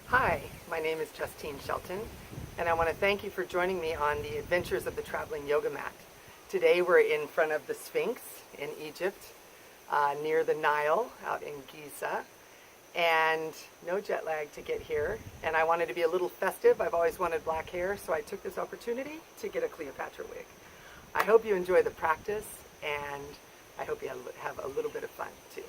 Hi, my name is Justine Shelton, and I want to thank you for joining me on the adventures of the traveling yoga mat. Today we're in front of the Sphinx in Egypt, near the Nile, out in Giza, and no jet lag to get here. And I wanted to be a little festive. I've always wanted black hair, so I took this opportunity to get a Cleopatra wig. I hope you enjoy the practice, and I hope you have a little bit of fun too.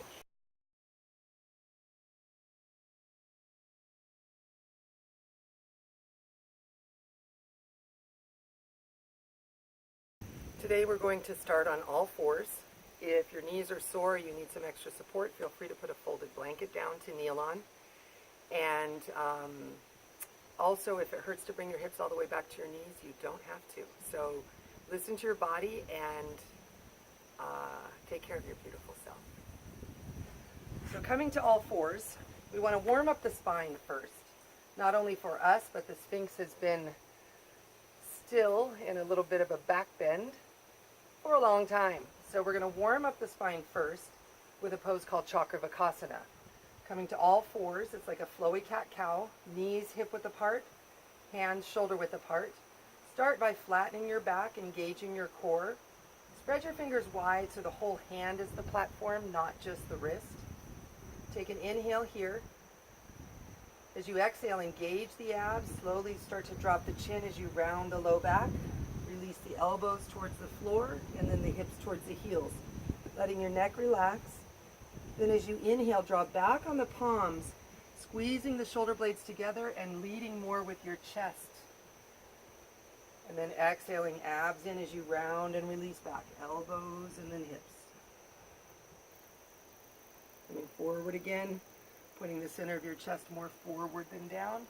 Today we're going to start on all fours. If your knees are sore, you need some extra support, feel free to put a folded blanket down to kneel on. And also, if it hurts to bring your hips all the way back to your knees, you don't have to. So listen to your body and take care of your beautiful self. So coming to all fours, we want to warm up the spine first. Not only for us, but the Sphinx has been still in a little bit of a back bend for a long time. So we're going to warm up the spine first with a pose called Chakravakasana. Coming to all fours, it's like a flowy cat-cow, knees hip width apart, hands shoulder width apart. Start by flattening your back, engaging your core. Spread your fingers wide so the whole hand is the platform, not just the wrist. Take an inhale here. As you exhale, engage the abs. Slowly start to drop the chin as you round the low back. Release the elbows towards the floor and then the hips towards the heels. Letting your neck relax. Then as you inhale, draw back on the palms, squeezing the shoulder blades together and leading more with your chest. And then exhaling, abs in as you round and release back. Elbows and then hips. Coming forward again. Putting the center of your chest more forward than down.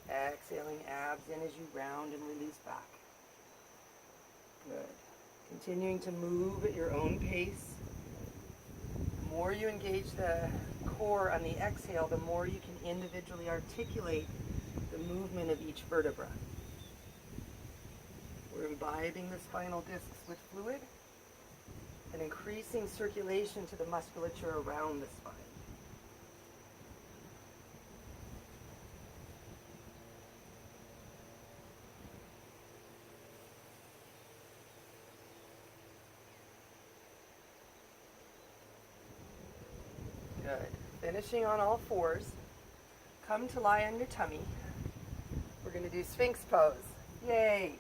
Exhaling, abs in as you round and release back. Good. Continuing to move at your own pace. The more you engage the core on the exhale, the more you can individually articulate the movement of each vertebra. We're imbibing the spinal discs with fluid and increasing circulation to the musculature around the spine. Good. Finishing on all fours. Come to lie on your tummy. We're going to do Sphinx pose. Yay!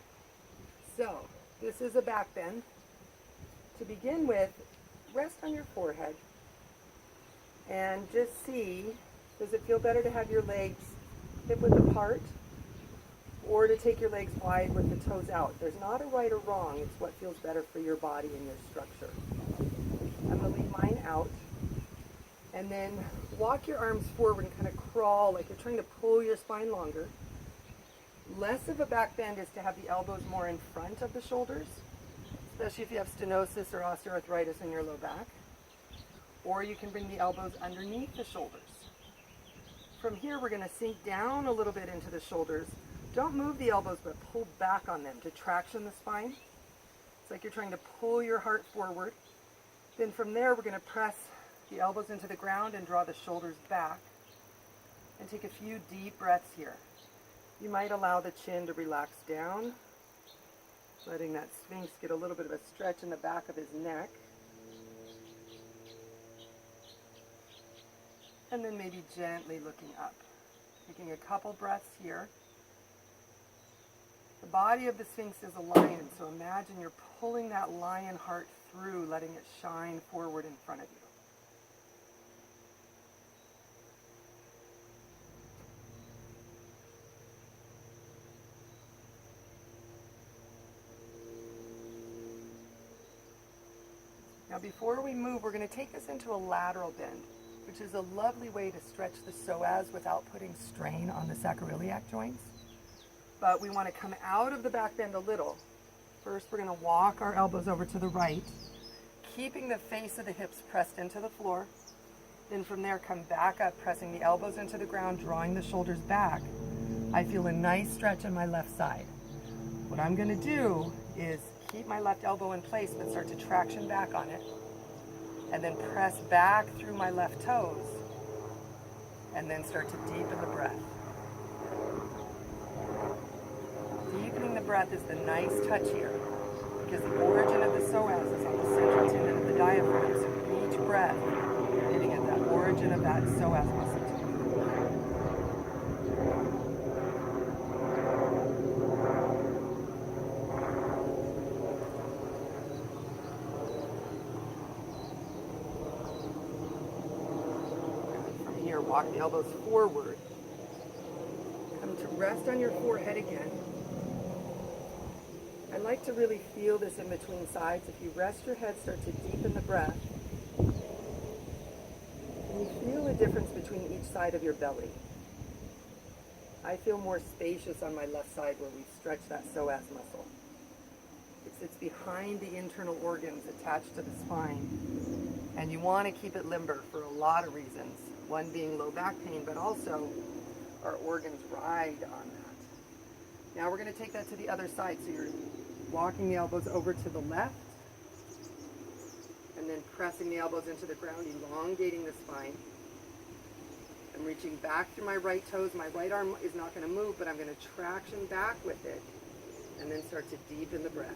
So, this is a back bend. To begin with, rest on your forehead and just see, does it feel better to have your legs hip width apart or to take your legs wide with the toes out? There's not a right or wrong. It's what feels better for your body and your structure. I'm going to leave mine out. And then walk your arms forward and kind of crawl like you're trying to pull your spine longer. Less of a back bend is to have the elbows more in front of the shoulders, especially if you have stenosis or osteoarthritis in your low back. Or you can bring the elbows underneath the shoulders. From here, we're going to sink down a little bit into the shoulders. Don't move the elbows, but pull back on them to traction the spine. It's like you're trying to pull your heart forward. Then from there, we're going to press the elbows into the ground and draw the shoulders back. And take a few deep breaths here. You might allow the chin to relax down, letting that Sphinx get a little bit of a stretch in the back of his neck. And then maybe gently looking up. Taking a couple breaths here. The body of the Sphinx is a lion, so imagine you're pulling that lion heart through, letting it shine forward in front of you. Now before we move, we're going to take this into a lateral bend, which is a lovely way to stretch the psoas without putting strain on the sacroiliac joints. But we want to come out of the back bend a little. First, we're going to walk our elbows over to the right, keeping the face of the hips pressed into the floor. Then from there, come back up, pressing the elbows into the ground, drawing the shoulders back. I feel a nice stretch on my left side. What I'm going to do is keep my left elbow in place, but start to traction back on it. And then press back through my left toes. And then start to deepen the breath. Deepening the breath is the nice touch here, because the origin of the psoas is on the central tendon of the diaphragm. So each breath, you're hitting at that origin of that psoas muscle too. From here, walk the elbows forward. Come to rest on your forehead again. I like to really feel this in between sides. If you rest your head, start to deepen the breath. Can you feel the difference between each side of your belly? I feel more spacious on my left side where we stretch that psoas muscle. It's behind the internal organs attached to the spine. And you want to keep it limber for a lot of reasons. One being low back pain, but also our organs ride on that. Now we're going to take that to the other side. So you're walking the elbows over to the left, and then pressing the elbows into the ground, elongating the spine. I'm reaching back through my right toes. My right arm is not going to move, but I'm going to traction back with it, and then start to deepen the breath.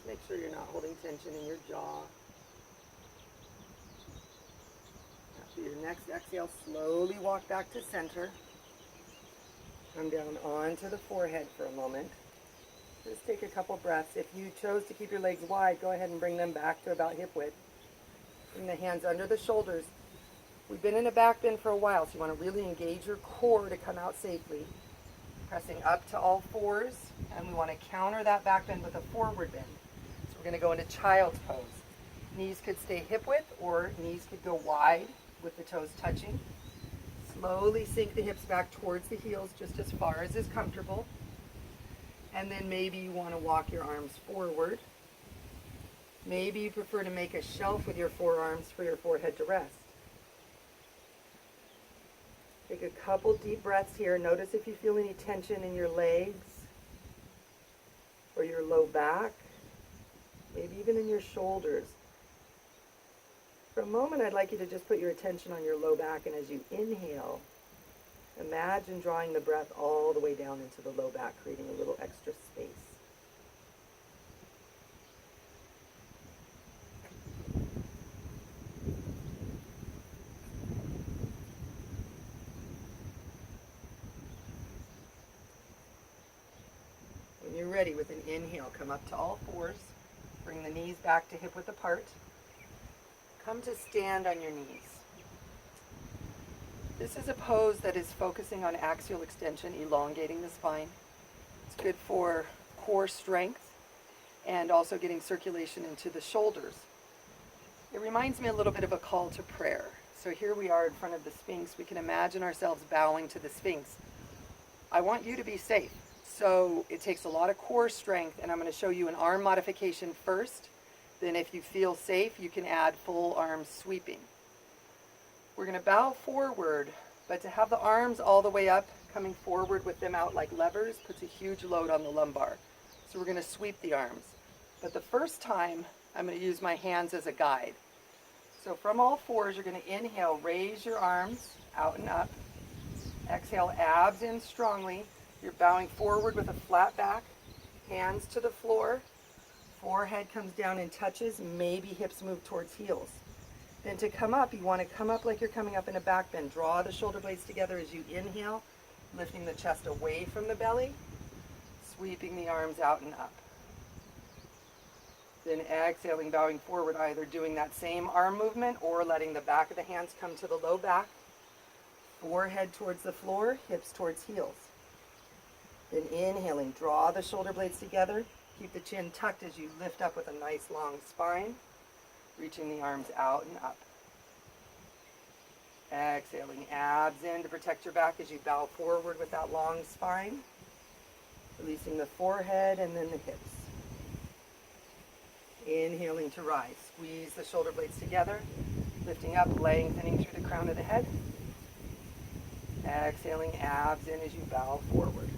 Make sure you're not holding tension in your jaw. After your next exhale, slowly walk back to center. Come down onto the forehead for a moment. Just take a couple breaths. If you chose to keep your legs wide, go ahead and bring them back to about hip width. Bring the hands under the shoulders. We've been in a back bend for a while, so you want to really engage your core to come out safely. Pressing up to all fours, and we want to counter that back bend with a forward bend. We're going to go into child's pose. Knees could stay hip width or knees could go wide with the toes touching. Slowly sink the hips back towards the heels just as far as is comfortable. And then maybe you want to walk your arms forward. Maybe you prefer to make a shelf with your forearms for your forehead to rest. Take a couple deep breaths here. Notice if you feel any tension in your legs or your low back. Maybe even in your shoulders. For a moment, I'd like you to just put your attention on your low back, and as you inhale, imagine drawing the breath all the way down into the low back, creating a little extra space. When you're ready, with an inhale, come up to all fours. Bring the knees back to hip width apart. Come to stand on your knees. This is a pose that is focusing on axial extension, elongating the spine. It's good for core strength and also getting circulation into the shoulders. It reminds me a little bit of a call to prayer. So here we are in front of the Sphinx. We can imagine ourselves bowing to the Sphinx. I want you to be safe. So it takes a lot of core strength, and I'm going to show you an arm modification first. Then if you feel safe, you can add full arm sweeping. We're going to bow forward, but to have the arms all the way up, coming forward with them out like levers, puts a huge load on the lumbar. So we're going to sweep the arms. But the first time, I'm going to use my hands as a guide. So from all fours, you're going to inhale, raise your arms out and up. Exhale, abs in strongly. You're bowing forward with a flat back, hands to the floor, forehead comes down and touches, maybe hips move towards heels. Then to come up, you want to come up like you're coming up in a back bend. Draw the shoulder blades together as you inhale, lifting the chest away from the belly, sweeping the arms out and up. Then exhaling, bowing forward, either doing that same arm movement or letting the back of the hands come to the low back, forehead towards the floor, hips towards heels. Then inhaling, draw the shoulder blades together. Keep the chin tucked as you lift up with a nice long spine, reaching the arms out and up. Exhaling, abs in to protect your back as you bow forward with that long spine. Releasing the forehead and then the hips. Inhaling to rise. Squeeze the shoulder blades together, lifting up, lengthening through the crown of the head. Exhaling, abs in as you bow forward.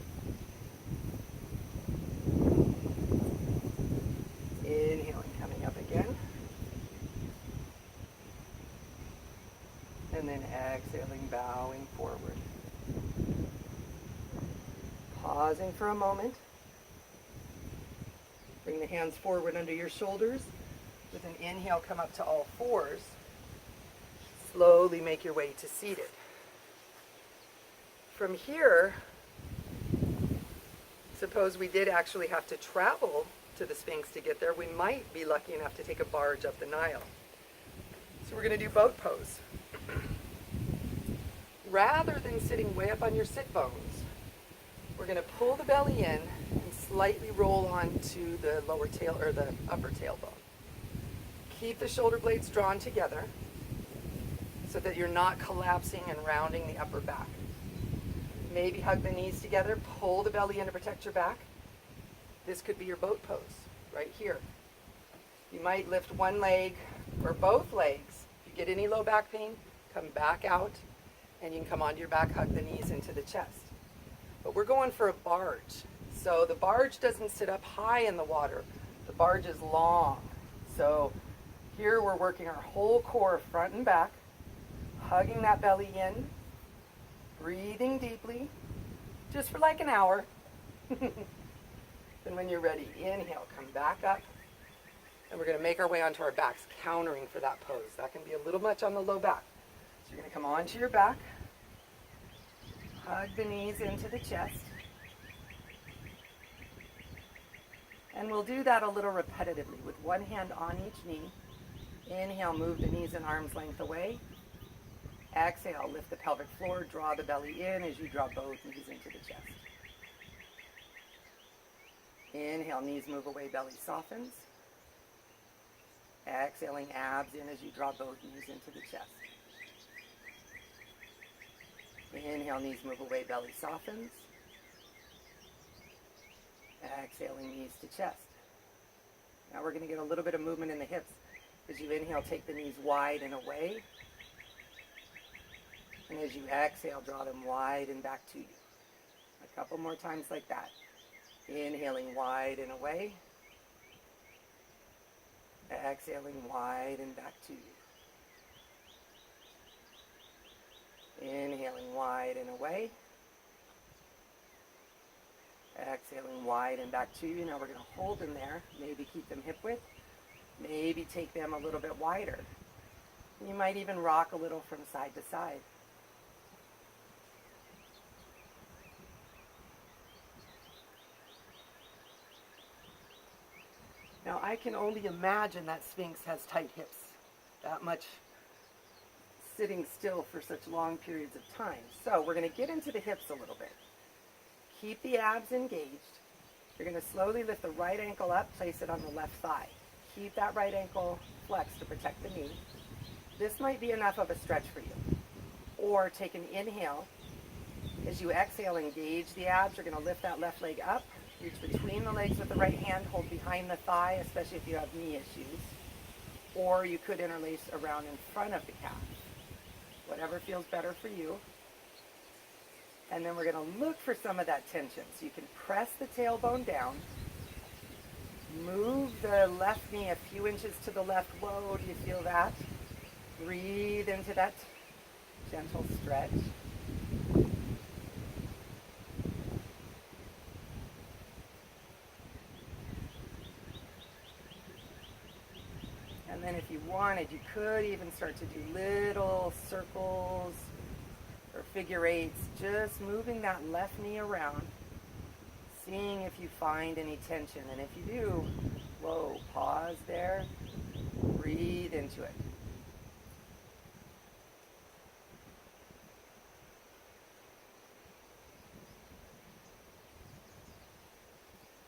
Inhaling, coming up again. And then exhaling, bowing forward. Pausing for a moment. Bring the hands forward under your shoulders. With an inhale, come up to all fours. Slowly make your way to seated. From here, suppose we did actually have to travel to the Sphinx to get there. We might be lucky enough to take a barge up the Nile. So we're going to do boat pose. Rather than sitting way up on your sit bones, we're going to pull the belly in and slightly roll onto the lower tail or the upper tailbone. Keep the shoulder blades drawn together so that you're not collapsing and rounding the upper back. Maybe hug the knees together, pull the belly in to protect your back. This could be your boat pose right here. You might lift one leg or both legs. If you get any low back pain, come back out and you can come onto your back, hug the knees into the chest. But we're going for a barge. So the barge doesn't sit up high in the water. The barge is long. So here we're working our whole core, front and back, hugging that belly in, breathing deeply, just for like an hour. Then when you're ready, inhale, come back up. And we're going to make our way onto our backs, countering for that pose. That can be a little much on the low back. So you're going to come onto your back, hug the knees into the chest. And we'll do that a little repetitively with one hand on each knee. Inhale, move the knees and arms length away. Exhale, lift the pelvic floor, draw the belly in as you draw both knees into the chest. Inhale, knees move away, belly softens. Exhaling, abs in as you draw both knees into the chest. Inhale, knees move away, belly softens. Exhaling, knees to chest. Now we're going to get a little bit of movement in the hips. As you inhale, take the knees wide and away. And as you exhale, draw them wide and back to you. A couple more times like that. Inhaling wide and away. Exhaling wide and back to you. Inhaling wide and away. Exhaling wide and back to you. Now we're going to hold them there. Maybe keep them hip width. Maybe take them a little bit wider. You might even rock a little from side to side. Now I can only imagine that Sphinx has tight hips. That much sitting still for such long periods of time. So we're going to get into the hips a little bit. Keep the abs engaged. You're going to slowly lift the right ankle up, place it on the left thigh. Keep that right ankle flexed to protect the knee. This might be enough of a stretch for you. Or take an inhale. As you exhale, engage the abs. You're going to lift that left leg up. Reach between the legs with the right hand. Hold behind the thigh, especially if you have knee issues. Or you could interlace around in front of the calf. Whatever feels better for you. And then we're going to look for some of that tension. So you can press the tailbone down. Move the left knee a few inches to the left. Whoa, do you feel that? Breathe into that gentle stretch. And then if you wanted, you could even start to do little circles or figure eights, just moving that left knee around, seeing if you find any tension. And if you do, whoa, pause there, breathe into it.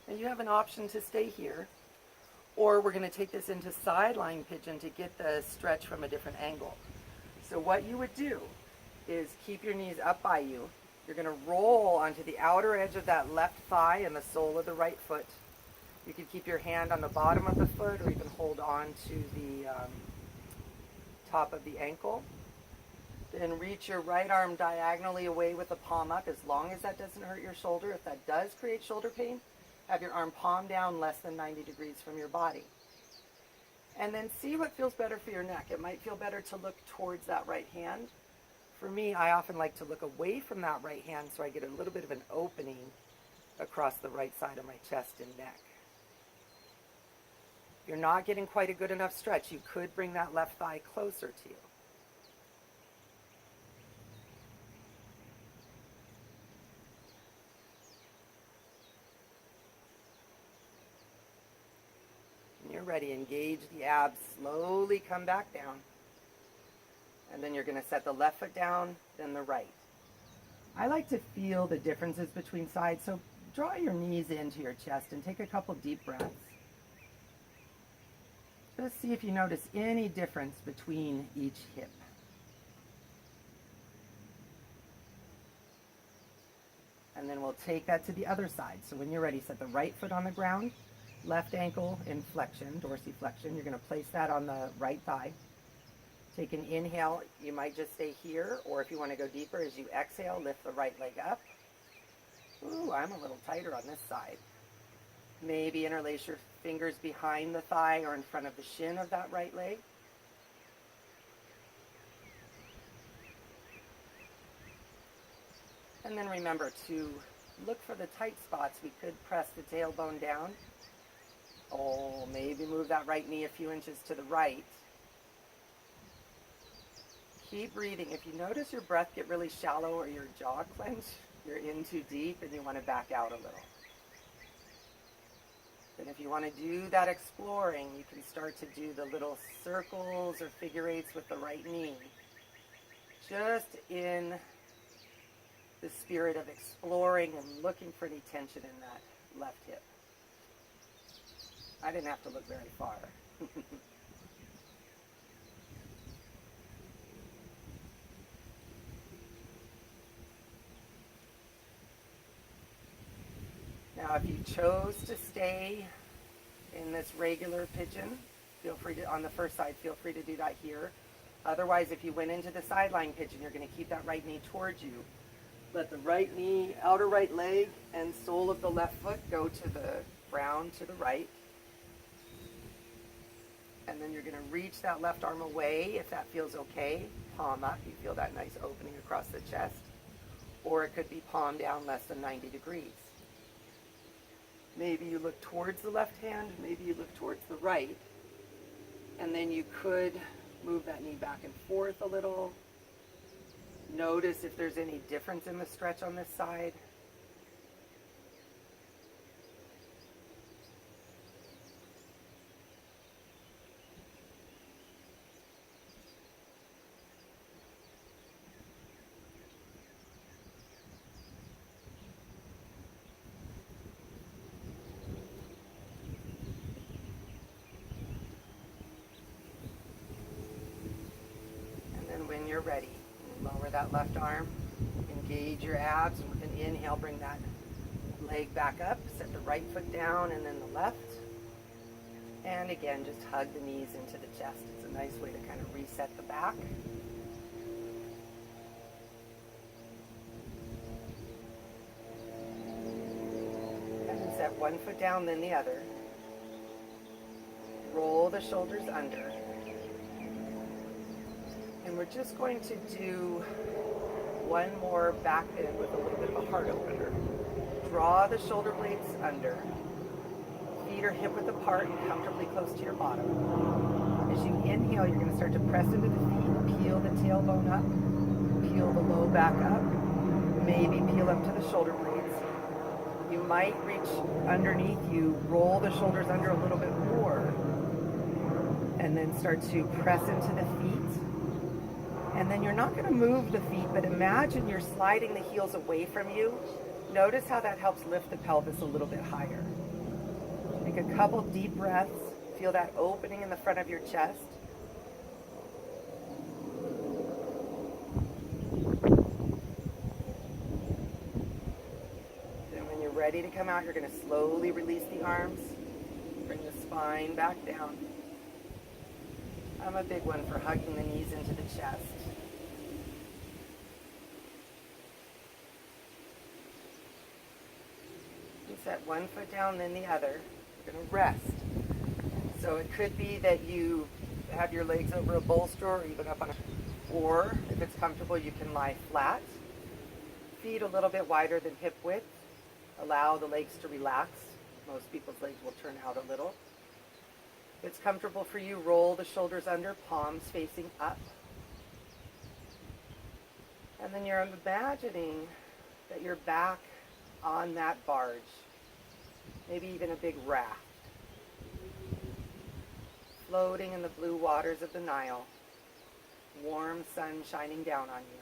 And you have an option to stay here, or we're going to take this into sideline pigeon to get the stretch from a different angle. So what you would do is keep your knees up by you, You're going to roll onto the outer edge of that left thigh and the sole of the right foot. You can keep your hand on the bottom of the foot, or you can hold on to the top of the ankle. Then reach your right arm diagonally away with the palm up, as long as that doesn't hurt your shoulder. If that does create shoulder pain, have your arm palm down less than 90 degrees from your body. And then see what feels better for your neck. It might feel better to look towards that right hand. For me, I often like to look away from that right hand so I get a little bit of an opening across the right side of my chest and neck. If you're not getting quite a good enough stretch, you could bring that left thigh closer to you. When you're ready, engage the abs, slowly come back down. And then you're going to set the left foot down, then the right. I like to feel the differences between sides, so draw your knees into your chest and take a couple deep breaths. Just see if you notice any difference between each hip. And then we'll take that to the other side. So when you're ready, set the right foot on the ground, left ankle in flexion, dorsiflexion. You're going to place that on the right thigh. Take an inhale. You might just stay here, or if you want to go deeper, as you exhale, lift the right leg up. Ooh, I'm a little tighter on this side. Maybe interlace your fingers behind the thigh or in front of the shin of that right leg. And then remember to look for the tight spots. We could press the tailbone down. Oh, maybe move that right knee a few inches to the right. Keep breathing. If you notice your breath get really shallow or your jaw clench, you're in too deep and you want to back out a little. And if you want to do that exploring, you can start to do the little circles or figure eights with the right knee. Just in the spirit of exploring and looking for any tension in that left hip. I didn't have to look very far. Now, if you chose to stay in this regular pigeon, feel free to, on the first side, feel free to do that here. Otherwise, if you went into the sideline pigeon, you're going to keep that right knee towards you. Let the right knee, outer right leg, and sole of the left foot go to the ground to the right. And then you're going to reach that left arm away if that feels okay. Palm up, you feel that nice opening across the chest. Or it could be palm down less than 90 degrees. Maybe you look towards the left hand, maybe you look towards the right. And then you could move that knee back and forth a little. Notice if there's any difference in the stretch on this side. When you're ready, lower that left arm, engage your abs, and with an inhale, bring that leg back up, set the right foot down and then the left. And again, just hug the knees into the chest. It's a nice way to kind of reset the back. And then set one foot down, then the other. Roll the shoulders under. And we're just going to do one more back bend with a little bit of a heart opener. Draw the shoulder blades under. Feet are hip width apart and comfortably close to your bottom. As you inhale, you're going to start to press into the feet, peel the tailbone up, peel the low back up, maybe peel up to the shoulder blades. You might reach underneath you, roll the shoulders under a little bit more, and then start to press into the feet. And then you're not going to move the feet, but imagine you're sliding the heels away from you. Notice how that helps lift the pelvis a little bit higher. Take a couple deep breaths. Feel that opening in the front of your chest. ready to come out, you're going to slowly release the arms. Bring the spine back down. I'm a big one for hugging the knees into the chest. You set one foot down, then the other. You're going to rest. So it could be that you have your legs over a bolster or even up on a... Or, if it's comfortable, you can lie flat. Feet a little bit wider than hip width. Allow the legs to relax. Most people's legs will turn out a little. If it's comfortable for you, roll the shoulders under, palms facing up. And then you're imagining that you're back on that barge. Maybe even a big raft. Floating in the blue waters of the Nile. Warm sun shining down on you.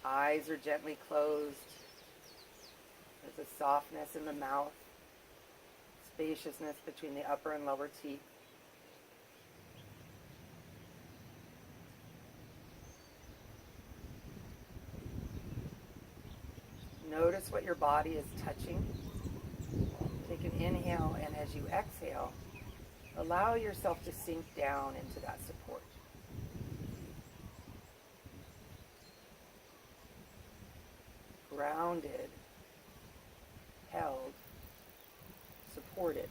Eyes are gently closed. There's a softness in the mouth. Spaciousness between the upper and lower teeth. Notice what your body is touching. Take an inhale, and as you exhale, allow yourself to sink down into that support. Grounded, held, supported.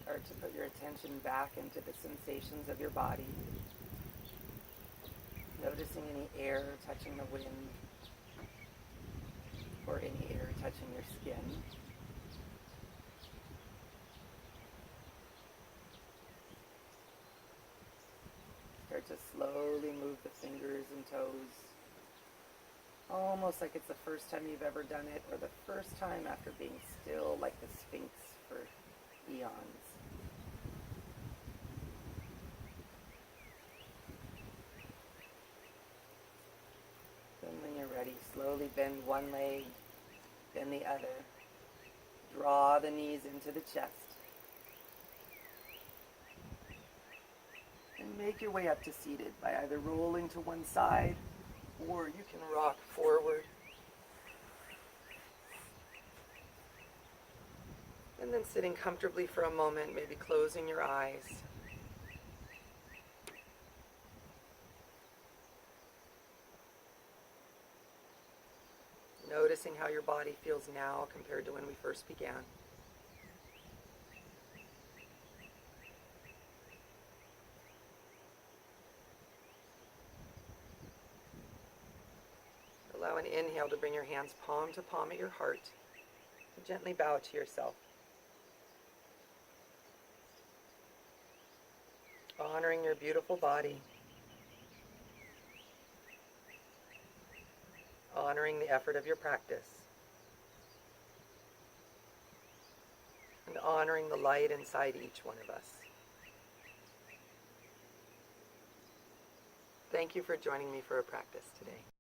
Start to put your attention back into the sensations of your body. Noticing any air touching the wind or any air touching your skin. Start to slowly move the fingers and toes. Almost like it's the first time you've ever done it, or the first time after being still like the Sphinx for eons. Then when you're ready, slowly bend one leg, then the other. Draw the knees into the chest. And make your way up to seated by either rolling to one side, or you can rock forward. And then sitting comfortably for a moment, maybe closing your eyes. Noticing how your body feels now compared to when we first began. Allow an inhale to bring your hands palm to palm at your heart. And gently bow to yourself. Honoring your beautiful body. Honoring the effort of your practice. And honoring the light inside each one of us. Thank you for joining me for a practice today.